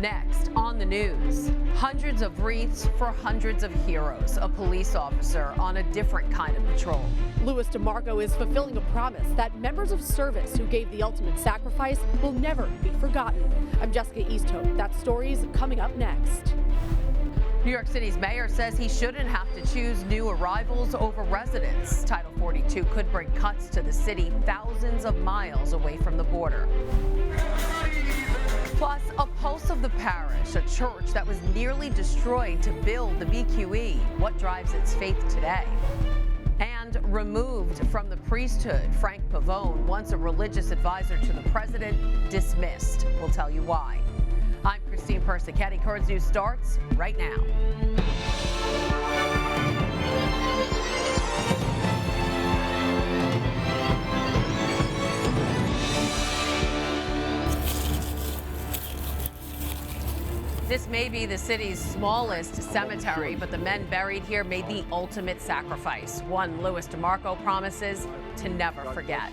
Next on the news, hundreds of wreaths for hundreds of heroes. A police officer on a different kind of patrol. Louis DeMarco is fulfilling a promise that members of service who gave the ultimate sacrifice will never be forgotten. I'm Jessica Easthope. That story's coming up next. New York City's mayor says he shouldn't have to choose new arrivals over residents. Title 42 could bring cuts to the city thousands of miles away from the border. Plus, a pulse of the parish, a church that was nearly destroyed to build the BQE. What drives its faith today? And removed from the priesthood, Frank Pavone, once a religious advisor to the president, dismissed. We'll tell you why. I'm Christine Persichetti. Current News starts right now. This may be the city's smallest cemetery, but the men buried here made the ultimate sacrifice. One Louis DeMarco promises to never forget.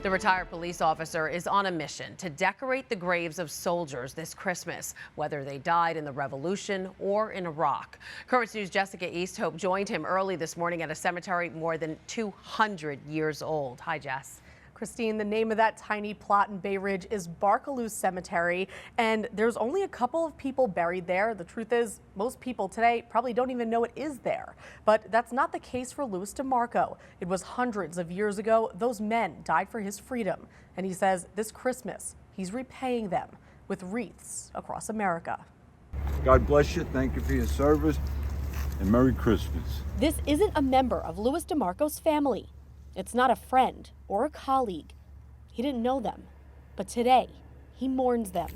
The retired police officer is on a mission to decorate the graves of soldiers this Christmas, whether they died in the Revolution or in Iraq. Current News' Jessica Easthope joined him early this morning at a cemetery more than 200 years old. Hi, Jess. Christine, the name of that tiny plot in Bay Ridge is Barkaloo Cemetery, and there's only a couple of people buried there. The truth is, most people today probably don't even know it is there. But that's not the case for Louis DeMarco. It was hundreds of years ago. Those men died for his freedom, and he says this Christmas he's repaying them with wreaths across America. God bless you. Thank you for your service, and Merry Christmas. This isn't a member of Louis DeMarco's family. It's not a friend or a colleague. He didn't know them, but today he mourns them.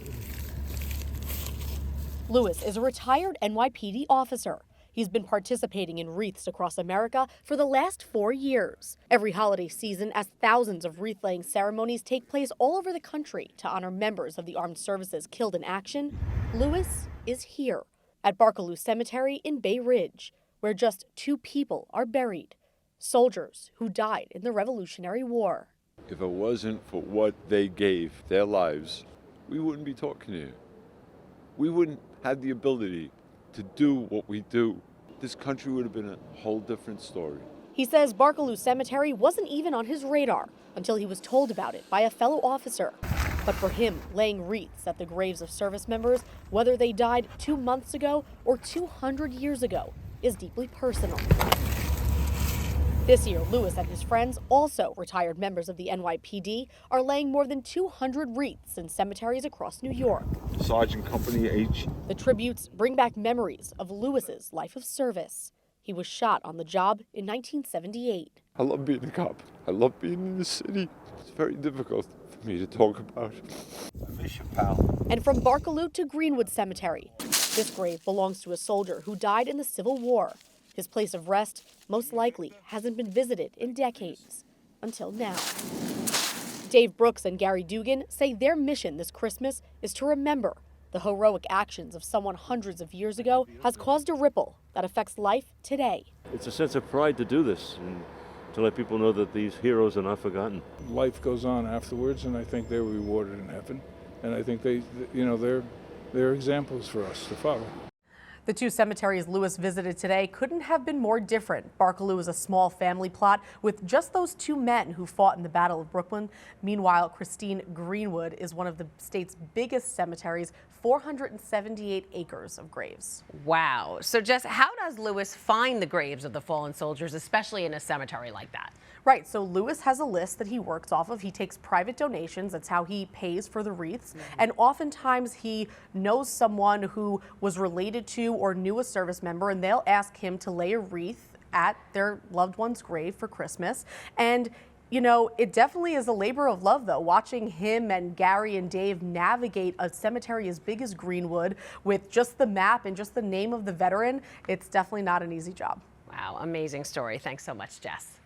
Louis is a retired NYPD officer. He's been participating in wreaths across America for the last 4 years. Every holiday season, as thousands of wreath-laying ceremonies take place all over the country to honor members of the armed services killed in action, Louis is here at Barkaloo Cemetery in Bay Ridge, where just 2 people are buried. Soldiers who died in the Revolutionary War. If it wasn't for what they gave, their lives, we wouldn't be talking here. We wouldn't have the ability to do what we do. This country would have been a whole different story. He says Barkaloo Cemetery wasn't even on his radar until he was told about it by a fellow officer. But for him, laying wreaths at the graves of service members, whether they died 2 months ago or 200 years ago, is deeply personal. This year, Louis and his friends, also retired members of the NYPD, are laying more than 200 wreaths in cemeteries across New York. Sergeant Company H. The tributes bring back memories of Louis's life of service. He was shot on the job in 1978. I love being a cop. I love being in the city. It's very difficult for me to talk about. I miss you, pal. And from Barkaloo to Greenwood Cemetery, this grave belongs to a soldier who died in the Civil War. His place of rest most likely hasn't been visited in decades, until now. Dave Brooks and Gary Dugan say their mission this Christmas is to remember the heroic actions of someone hundreds of years ago has caused a ripple that affects life today. It's a sense of pride to do this and to let people know that these heroes are not forgotten. Life goes on afterwards, and I think they're rewarded in heaven. And I think they're examples for us to follow. The 2 cemeteries Louis visited today couldn't have been more different. Barkaloo is a small family plot with just those 2 men who fought in the Battle of Brooklyn. Meanwhile, Christine, Greenwood is one of the state's biggest cemeteries, 478 acres of graves. Wow. So, Jess, how does Louis find the graves of the fallen soldiers, especially in a cemetery like that? Right. So Louis has a list that he works off of. He takes private donations. That's how he pays for the wreaths. And oftentimes he knows someone who was related to or knew a service member, and they'll ask him to lay a wreath at their loved one's grave for Christmas. And you know, it definitely is a labor of love, though, watching him and Gary and Dave navigate a cemetery as big as Greenwood with just the map and just the name of the veteran. It's definitely not an easy job. Wow, amazing story. Thanks so much, Jess.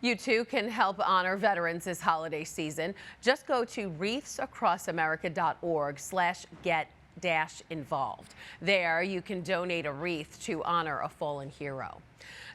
You too can help honor veterans this holiday season. Just go to wreathsacrossamerica.org/get vet-involved. There, you can donate a wreath to honor a fallen hero.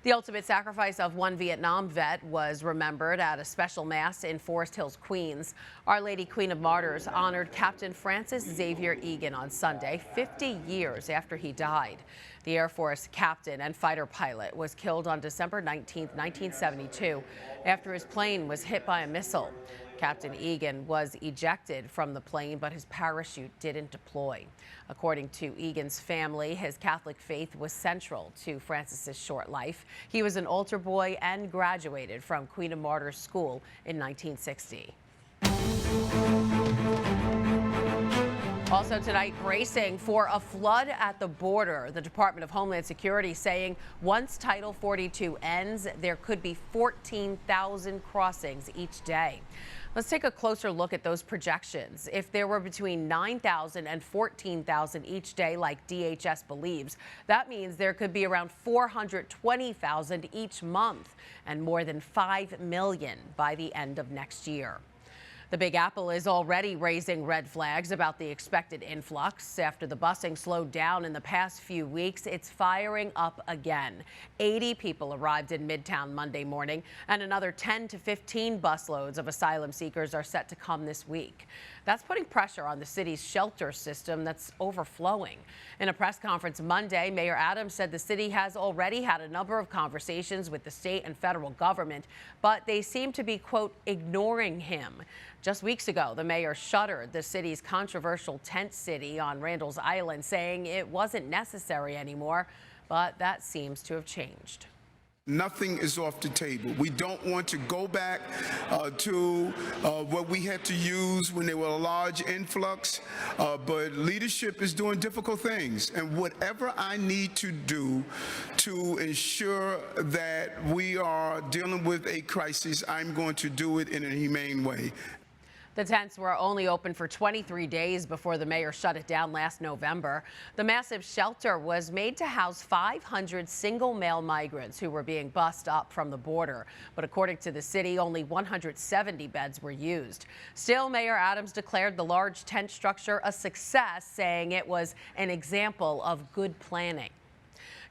The ultimate sacrifice of one Vietnam vet was remembered at a special mass in Forest Hills, Queens. Our Lady Queen of Martyrs honored Captain Francis Xavier Egan on Sunday, 50 years after he died. The Air Force captain and fighter pilot was killed on December 19, 1972, after his plane was hit by a missile. Captain Egan was ejected from the plane, but his parachute didn't deploy. According to Egan's family, his Catholic faith was central to Francis's short life. He was an altar boy and graduated from Queen of Martyrs School in 1960. Also tonight, bracing for a flood at the border. The Department of Homeland Security saying once Title 42 ends, there could be 14,000 crossings each day. Let's take a closer look at those projections. If there were between 9,000 and 14,000 each day, like DHS believes, that means there could be around 420,000 each month and more than 5 million by the end of next year. The Big Apple is already raising red flags about the expected influx. After the busing slowed down in the past few weeks, it's firing up again. 80 people arrived in Midtown Monday morning, and another 10 to 15 busloads of asylum seekers are set to come this week. That's putting pressure on the city's shelter system that's overflowing. In a press conference Monday, Mayor Adams said the city has already had a number of conversations with the state and federal government, but they seem to be, quote, ignoring him. Just weeks ago, the mayor shuttered the city's controversial tent city on Randall's Island, saying it wasn't necessary anymore, but that seems to have changed. Nothing is off the table. We don't want to go back to what we had to use when there were a large influx, but leadership is doing difficult things. And whatever I need to do to ensure that we are dealing with a crisis, I'm going to do it in a humane way. The tents were only open for 23 days before the mayor shut it down last November. The massive shelter was made to house 500 single male migrants who were being bussed up from the border. But according to the city, only 170 beds were used. Still, Mayor Adams declared the large tent structure a success, saying it was an example of good planning.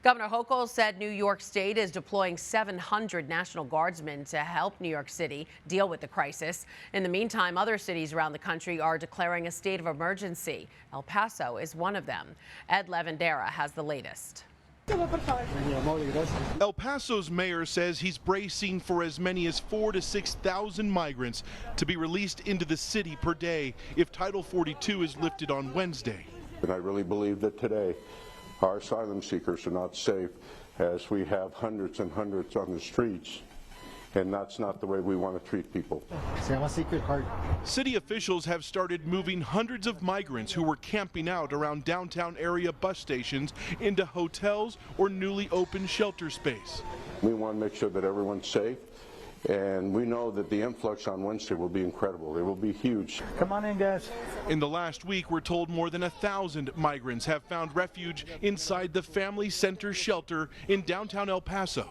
Governor Hochul said New York State is deploying 700 National Guardsmen to help New York City deal with the crisis. In the meantime, other cities around the country are declaring a state of emergency. El Paso is one of them. Ed Lavandera has the latest. El Paso's mayor says he's bracing for as many as 4,000 to 6,000 migrants to be released into the city per day if Title 42 is lifted on Wednesday. And I really believe that today our asylum seekers are not safe, as we have hundreds and hundreds on the streets, and that's not the way we want to treat people. City officials have started moving hundreds of migrants who were camping out around downtown area bus stations into hotels or newly opened shelter space. We want to make sure that everyone's safe, and we know that the influx on Wednesday will be incredible. It will be huge. Come on in, guys. In the last week, we're told more than 1,000 migrants have found refuge inside the Family Center shelter in downtown El Paso.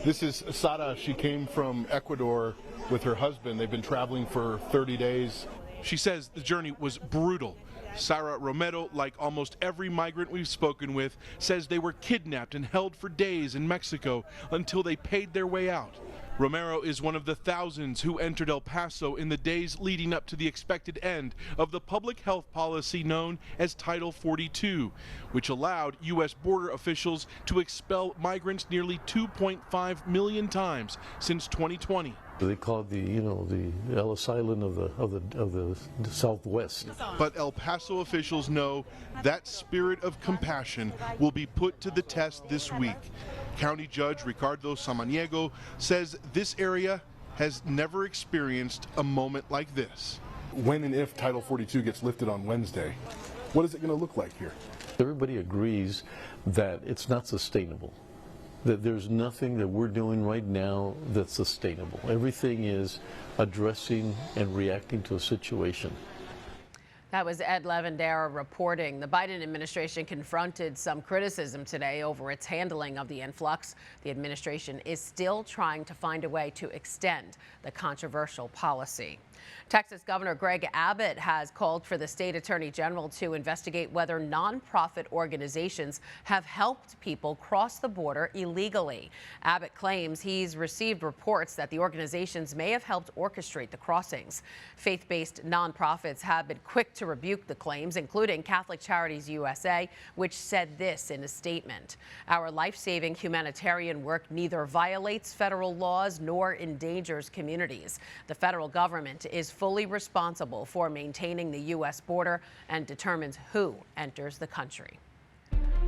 This is Sara. She came from Ecuador with her husband. They've been traveling for 30 days. She says the journey was brutal. Sara Romero, like almost every migrant we've spoken with, says they were kidnapped and held for days in Mexico until they paid their way out. Romero is one of the thousands who entered El Paso in the days leading up to the expected end of the public health policy known as Title 42, which allowed U.S. border officials to expel migrants nearly 2.5 million times since 2020. They call it the Ellis Island of the Southwest. But El Paso officials know that spirit of compassion will be put to the test this week. County Judge Ricardo Samaniego says this area has never experienced a moment like this. When and if Title 42 gets lifted on Wednesday, what is it going to look like here? Everybody agrees that it's not sustainable, that there's nothing that we're doing right now that's sustainable. Everything is addressing and reacting to a situation. That was Ed Lavandera reporting. The Biden administration confronted some criticism today over its handling of the influx. The administration is still trying to find a way to extend the controversial policy. Texas Governor Greg Abbott has called for the state attorney general to investigate whether nonprofit organizations have helped people cross the border illegally. Abbott claims he's received reports that the organizations may have helped orchestrate the crossings. Faith-based nonprofits have been quick to rebuke the claims, including Catholic Charities USA, which said this in a statement: "Our life-saving humanitarian work neither violates federal laws nor endangers communities. The federal government is fully responsible for maintaining the U.S. border and determines who enters the country."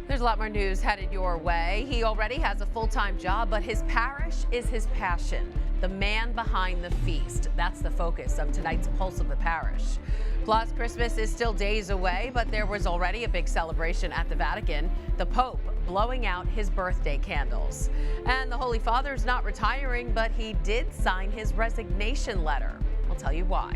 There's a lot more news headed your way. He already has a full-time job, but his parish is his passion. The man behind the feast. That's the focus of tonight's Pulse of the Parish. Plus, Christmas is still days away, but there was already a big celebration at the Vatican. The Pope blowing out his birthday candles. And the Holy Father's not retiring, but he did sign his resignation letter. I'll tell you why.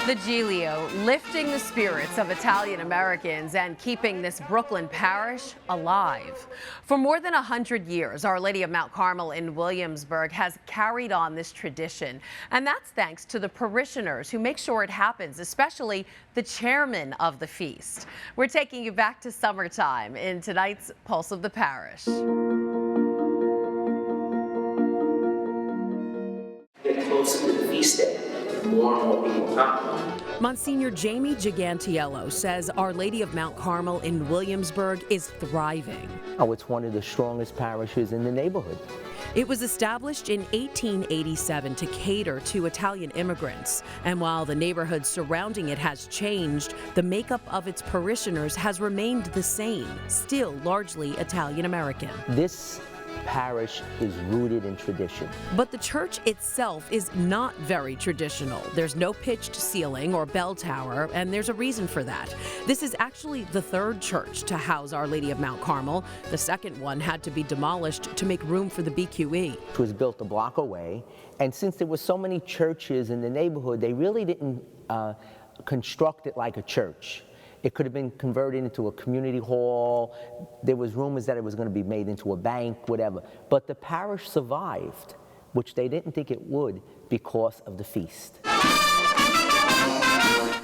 The Giglio, lifting the spirits of Italian Americans and keeping this Brooklyn parish alive. For more than 100 years, Our Lady of Mount Carmel in Williamsburg has carried on this tradition. And that's thanks to the parishioners who make sure it happens, especially the chairman of the feast. We're taking you back to summertime in tonight's Pulse of the Parish. Get closer to the feast day, more and more people come. Monsignor Jamie Gigantiello says Our Lady of Mount Carmel in Williamsburg is thriving. Oh, it's one of the strongest parishes in the neighborhood. It was established in 1887 to cater to Italian immigrants. And while the neighborhood surrounding it has changed, the makeup of its parishioners has remained the same, still largely Italian American. This parish is rooted in tradition. But the church itself is not very traditional. There's no pitched ceiling or bell tower, and there's a reason for that. This is actually the third church to house Our Lady of Mount Carmel. The second one had to be demolished to make room for the BQE. It was built a block away, and since there were so many churches in the neighborhood, they really didn't construct it like a church. It could have been converted into a community hall. There was rumors that it was going to be made into a bank, whatever. But the parish survived, which they didn't think it would because of the feast.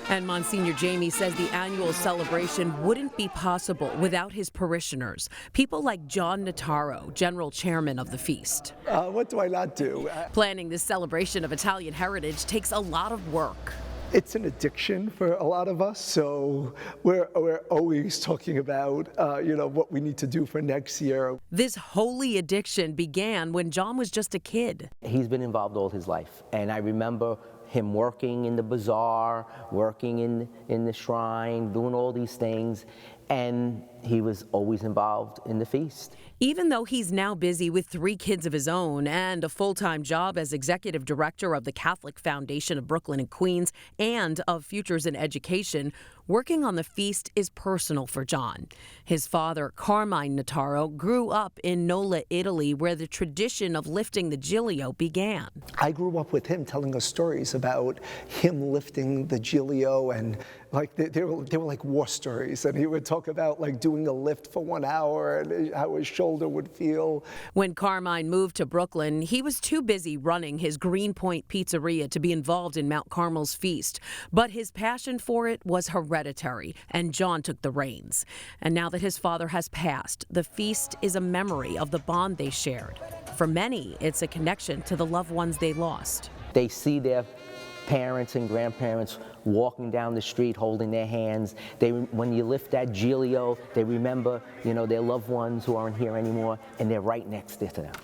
And Monsignor Jamie says the annual celebration wouldn't be possible without his parishioners. People like John Notaro, general chairman of the feast. What do I not do? Planning this celebration of Italian heritage takes a lot of work. It's an addiction for a lot of us, so we're always talking about, what we need to do for next year. This holy addiction began when John was just a kid. He's been involved all his life, and I remember him working in the bazaar, working in the shrine, doing all these things, and he was always involved in the feast. Even though he's now busy with 3 kids of his own and a full-time job as executive director of the Catholic Foundation of Brooklyn and Queens and of Futures in Education, working on the feast is personal for John. His father, Carmine Notaro, grew up in Nola, Italy, where the tradition of lifting the Giglio began. I grew up with him telling us stories about him lifting the Giglio, and they were like war stories, and he would talk about doing a lift for 1 hour and how his shoulder would feel. When Carmine moved to Brooklyn, he was too busy running his Greenpoint Pizzeria to be involved in Mount Carmel's feast. But his passion for it was hereditary, and John took the reins. And now that his father has passed, the feast is a memory of the bond they shared. For many, it's a connection to the loved ones they lost. They see their parents and grandparents walking down the street holding their hands. When you lift that Giglio, they remember, their loved ones who aren't here anymore, and they're right next to them.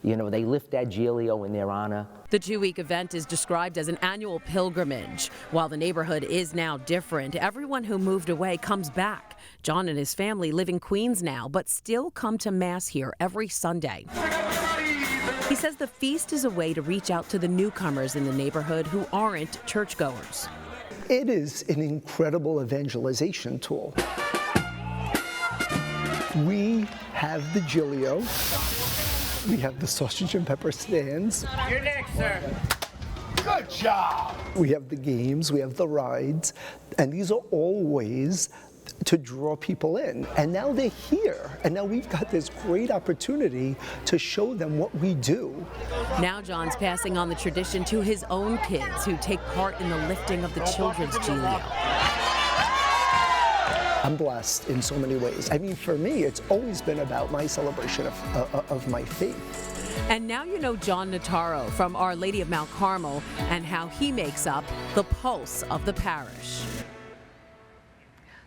They lift that Giglio in their honor. The 2-week event is described as an annual pilgrimage. While the neighborhood is now different, everyone who moved away comes back. John and his family live in Queens now, but still come to Mass here every Sunday. He says the feast is a way to reach out to the newcomers in the neighborhood who aren't churchgoers. It is an incredible evangelization tool. We have the Giglio. We have the sausage and pepper stands. You're next, sir. Good job. We have the games, we have the rides, and these are all ways to draw people in. And now they're here. And now we've got this great opportunity to show them what we do. Now John's passing on the tradition to his own kids who take part in the lifting of the children's Giglio. I'm blessed in so many ways. I mean, for me, it's always been about my celebration of my faith. And now you know John Notaro from Our Lady of Mount Carmel and how he makes up the pulse of the parish.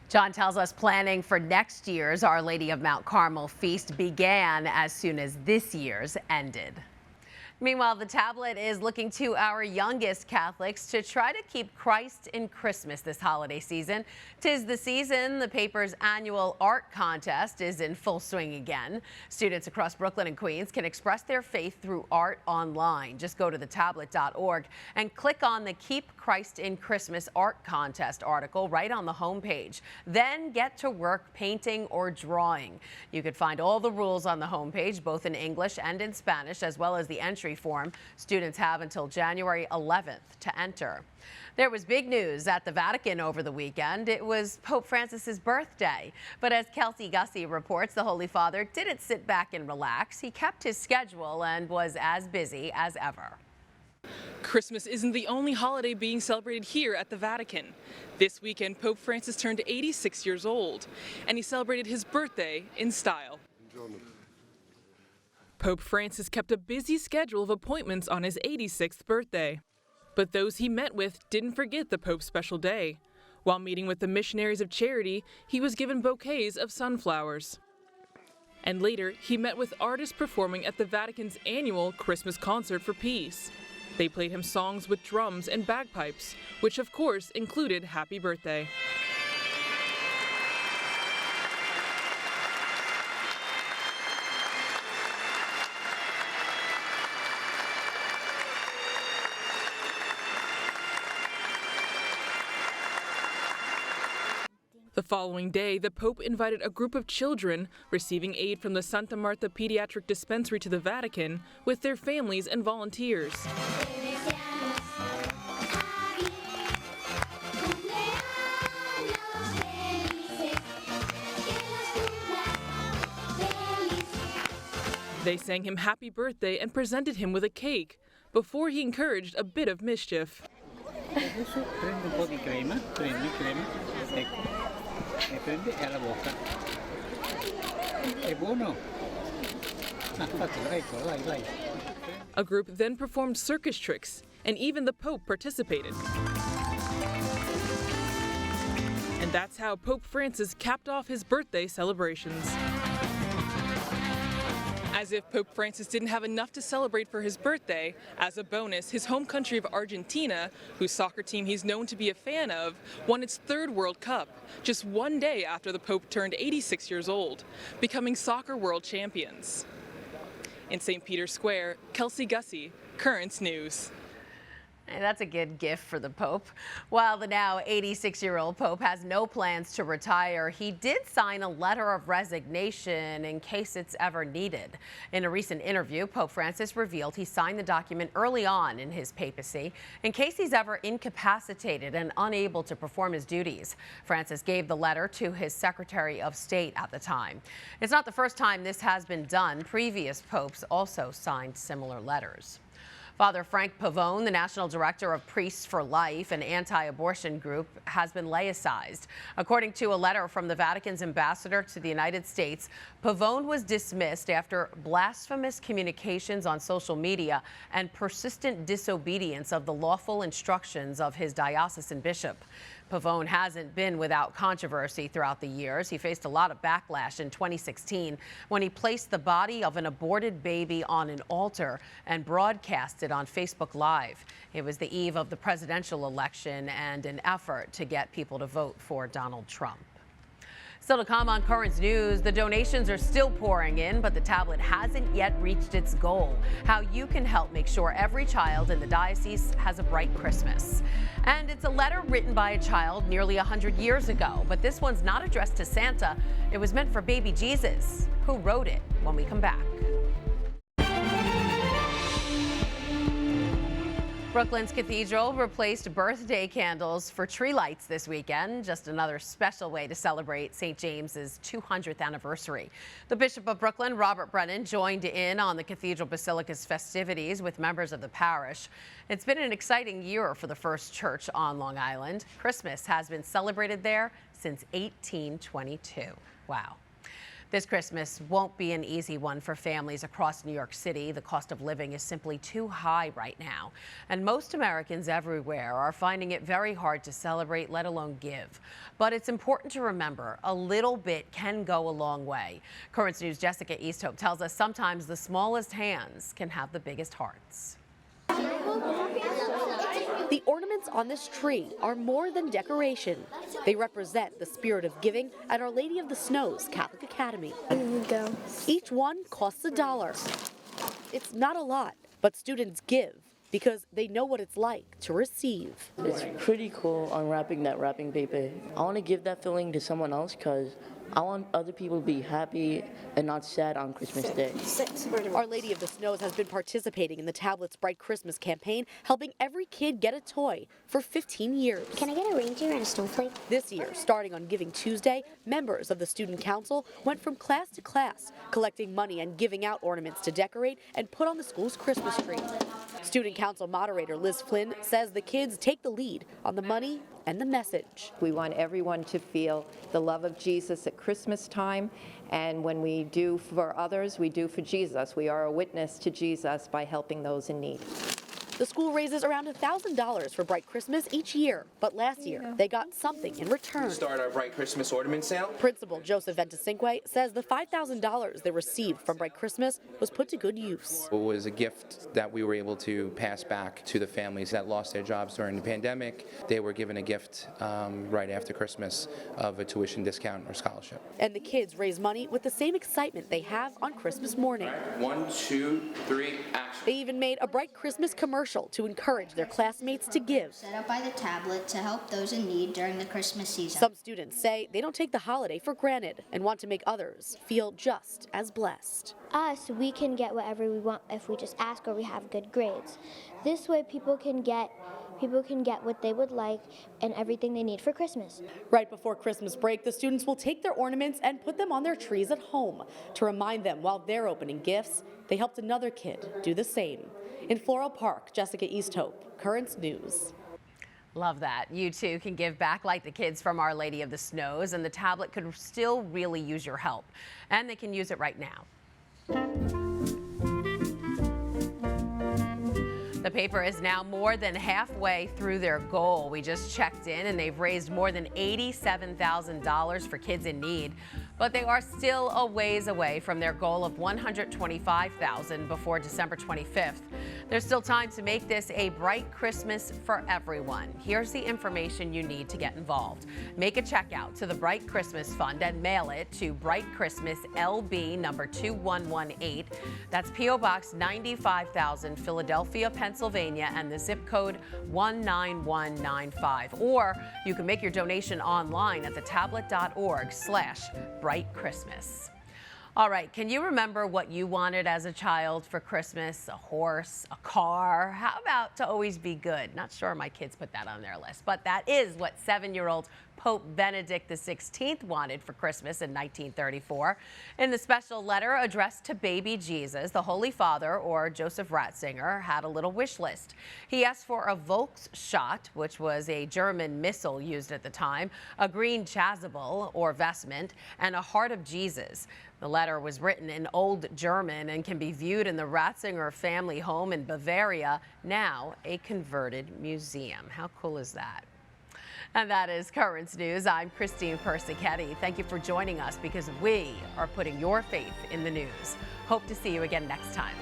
John tells us planning for next year's Our Lady of Mount Carmel feast began as soon as this year's ended. Meanwhile, the tablet is looking to our youngest Catholics to try to keep Christ in Christmas this holiday season. 'Tis the season. The paper's annual art contest is in full swing again. Students across Brooklyn and Queens can express their faith through art online. Just go to thetablet.org and click on the Keep Christ in Christmas art contest article right on the homepage. Then get to work painting or drawing. You can find all the rules on the homepage, both in English and in Spanish, as well as the entry form. Students have until January 11th to enter. There was big news at the Vatican over the weekend. It was Pope Francis's birthday. But as Kelsey Gussie reports, the Holy Father didn't sit back and relax. He kept his schedule and was as busy as ever. Christmas isn't the only holiday being celebrated here at the Vatican. This weekend, Pope Francis turned 86 years old, and he celebrated his birthday in style. Pope Francis kept a busy schedule of appointments on his 86th birthday. But those he met with didn't forget the Pope's special day. While meeting with the Missionaries of Charity, he was given bouquets of sunflowers. And later, he met with artists performing at the Vatican's annual Christmas Concert for Peace. They played him songs with drums and bagpipes, which of course included Happy Birthday. The following day, the Pope invited a group of children receiving aid from the Santa Marta Pediatric Dispensary to the Vatican with their families and volunteers. They sang him happy birthday and presented him with a cake before he encouraged a bit of mischief. A group then performed circus tricks, and even the Pope participated. And that's how Pope Francis capped off his birthday celebrations. As if Pope Francis didn't have enough to celebrate for his birthday, as a bonus, his home country of Argentina, whose soccer team he's known to be a fan of, won its third World Cup, just one day after the Pope turned 86 years old, becoming soccer world champions. In St. Peter's Square, Kelsey Gussie, Currents News. Hey, that's a good gift for the Pope. While the now 86-year-old Pope has no plans to retire, he did sign a letter of resignation in case it's ever needed. In a recent interview, Pope Francis revealed he signed the document early on in his papacy in case he's ever incapacitated and unable to perform his duties. Francis gave the letter to his Secretary of State at the time. It's not the first time this has been done. Previous popes also signed similar letters. Father Frank Pavone, the National Director of Priests for Life, an anti-abortion group, has been laicized. According to a letter from the Vatican's ambassador to the United States, Pavone was dismissed after blasphemous communications on social media and persistent disobedience of the lawful instructions of his diocesan bishop. Pavone hasn't been without controversy throughout the years. He faced a lot of backlash in 2016 when he placed the body of an aborted baby on an altar and broadcast it on Facebook Live. It was the eve of the presidential election and an effort to get people to vote for Donald Trump. Still to come on Currents News, the donations are still pouring in, but the tablet hasn't yet reached its goal. How you can help make sure every child in the diocese has a bright Christmas. And it's a letter written by a child nearly 100 years ago, but this one's not addressed to Santa. It was meant for baby Jesus. Who wrote it? When we come back. Brooklyn's cathedral replaced birthday candles for tree lights this weekend. Just another special way to celebrate St. James's 200th anniversary. The Bishop of Brooklyn, Robert Brennan, joined in on the Cathedral Basilica's festivities with members of the parish. It's been an exciting year for the First Church on Long Island. Christmas has been celebrated there since 1822. Wow. This Christmas won't be an easy one for families across New York City. The cost of living is simply too high right now. And most Americans everywhere are finding it very hard to celebrate, let alone give. But it's important to remember a little bit can go a long way. Currents News' Jessica Easthope tells us sometimes the smallest hands can have the biggest hearts. The ornaments on this tree are more than decoration. They represent the spirit of giving at Our Lady of the Snows Catholic Academy. Each one costs $1. It's not a lot, but students give because they know what it's like to receive. It's pretty cool unwrapping that wrapping paper. I want to give that feeling to someone else because I want other people to be happy and not sad on Christmas Day. Our Lady of the Snows has been participating in the Tablet's Bright Christmas campaign, helping every kid get a toy for 15 years. Can I get a reindeer and a snowflake? This year, starting on Giving Tuesday, members of the Student Council went from class to class, collecting money and giving out ornaments to decorate and put on the school's Christmas tree. Student Council moderator Liz Flynn says the kids take the lead on the money and the message. We want everyone to feel the love of Jesus at Christmas time, and when we do for others, we do for Jesus. We are a witness to Jesus by helping those in need. The school raises around $1,000 for Bright Christmas each year, but last year they got something in return. We start our Bright Christmas ornament sale. Principal Joseph Ventacinque says the $5,000 they received from Bright Christmas was put to good use. It was a gift that we were able to pass back to the families that lost their jobs during the pandemic. They were given a gift right after Christmas of a tuition discount or scholarship. And the kids raise money with the same excitement they have on Christmas morning. 1, 2, 3, action. They even made a Bright Christmas commercial to encourage their classmates to give. Set up by the tablet to help those in need during the Christmas season. Some students say they don't take the holiday for granted and want to make others feel just as blessed. Us, we can get whatever we want if we just ask or we have good grades. This way people can get what they would like and everything they need for Christmas. Right before Christmas break, the students will take their ornaments and put them on their trees at home to remind them while they're opening gifts, they helped another kid do the same. In Floral Park, Jessica Easthope, Currents News. Love that. You too can give back like the kids from Our Lady of the Snows, and the tablet could still really use your help. And they can use it right now. The paper is now more than halfway through their goal. We just checked in and they've raised more than $87,000 for kids in need. But they are still a ways away from their goal of $125,000 before December 25th. There's still time to make this a bright Christmas for everyone. Here's the information you need to get involved. Make a check out to the Bright Christmas Fund and mail it to Bright Christmas LB number 2118. That's P.O. Box 95,000, Philadelphia, Pennsylvania, and the zip code 19195. Or you can make your donation online at thetablet.org/Bright Christmas. All right, can you remember what you wanted as a child for Christmas? A horse, a car? How about to always be good? Not sure my kids put that on their list, but that is what 7-year-old Pope Benedict XVI wanted for Christmas in 1934. In the special letter addressed to baby Jesus, the Holy Father, or Joseph Ratzinger, had a little wish list. He asked for a Volksschott, which was a German missile used at the time, a green chasuble, or vestment, and a heart of Jesus. The letter was written in Old German and can be viewed in the Ratzinger family home in Bavaria, now a converted museum. How cool is that? And that is Currents News. I'm Christine Persichetti. Thank you for joining us because we are putting your faith in the news. Hope to see you again next time.